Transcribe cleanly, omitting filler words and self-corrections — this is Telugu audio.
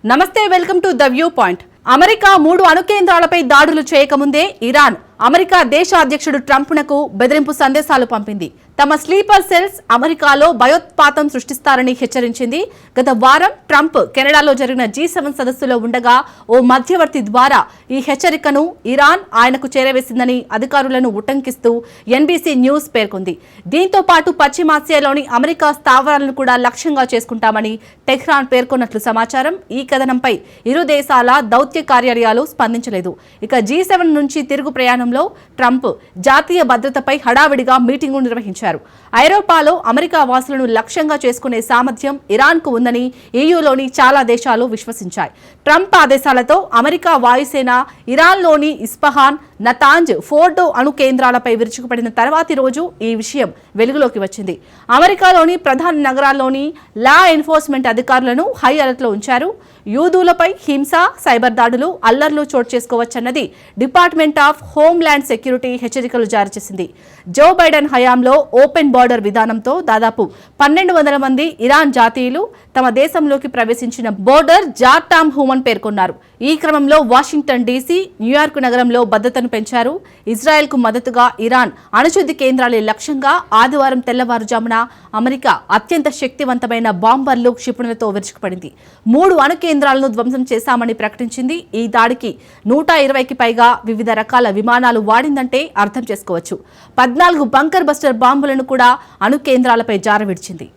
నమస్తే, welcome to the view point. America 3 అణు కేంద్రాలపై దాడులు చేయకముందే ఇరాన్ అమెరికా దేశ అధ్యక్షుడు ట్రంప్నకు బెదిరింపు సందేశాలు పంపింది. తమ స్లీపర్ సెల్స్ అమెరికాలో భయోత్పాతం సృష్టిస్తారని హెచ్చరించింది. గత వారం ట్రంప్ కెనడాలో జరిగిన G7 సదస్సులో ఉండగా ఓ మధ్యవర్తి ద్వారా ఈ హెచ్చరికను ఇరాన్ ఆయనకు చేరవేసిందని అధికారులను ఉటంకిస్తూ NBC న్యూస్ పేర్కొంది. దీంతో పాటు పశ్చిమాసియాలోని అమెరికా స్థావరాలను కూడా లక్ష్యంగా చేసుకుంటామని టెహ్రాన్ పేర్కొన్నట్లు సమాచారం. ఈ కథనంపై ఇరు దేశాల దౌత్య కార్యాలయాలు స్పందించలేదు. ఇక G7 నుంచి తిరుగు ప్రయాణంలో ట్రంప్ జాతీయ భద్రతపై హడావిడిగా మీటింగు నిర్వహించారు. ఐరోపాలో అమెరికా వాసులను లక్ష్యంగా చేసుకునే సామర్థ్యం ఇరాన్కు ఉందని EUలోని చాలా దేశాలు విశ్వసించాయి. ట్రంప్ ఆదేశాలతో అమెరికా వాయుసేన ఇరాన్లోని ఇస్ఫహాన్, నతాంజ్, ఫోర్డో అణు కేంద్రాలపై విరుచుకుపడిన తర్వాతి రోజు ఈ విషయం వెలుగులోకి వచ్చింది. అమెరికాలోని ప్రధాన నగరాల్లోని లా ఎన్ఫోర్స్మెంట్ అధికారులను హై అలర్ట్లో ఉంచారు. యూదులపై హింస, సైబర్ దాడులు, అల్లర్లు చోటు చేసుకోవచ్చన్నది డిపార్ట్మెంట్ ఆఫ్ హోమ్ల్యాండ్ సెక్యూరిటీ హెచ్చరికలు జారీ చేసింది. జో బైడెన్ హయాంలో ఓపెన్ బార్డర్ విధానంతో దాదాపు 1200 మంది ఇరాన్ జాతీయులు తమ దేశంలోకి ప్రవేశించిన బోర్డర్ జార్టామ్ హుమన్ పేర్కొన్నారు. ఈ క్రమంలో వాషింగ్టన్ DC, న్యూయార్క్ నగరంలో భద్రతను పెంచారు. ఇజ్రాయెల్కు మద్దతుగా ఇరాన్ అణుశుద్ధి కేంద్రాలే లక్ష్యంగా ఆదివారం తెల్లవారుజామున అమెరికా అత్యంత శక్తివంతమైన బాంబర్లు, క్షిపణులతో విరుచుకుపడింది. 3 అణు కేంద్రాలను ధ్వంసం చేశామని ప్రకటించింది. ఈ దాడికి 120కి పైగా వివిధ రకాల విమానాలు వాడిందంటే అర్థం చేసుకోవచ్చు. 14 బంకర్ బస్టర్ బాంబులను కూడా అణు కేంద్రాలపై జారవిడిచింది.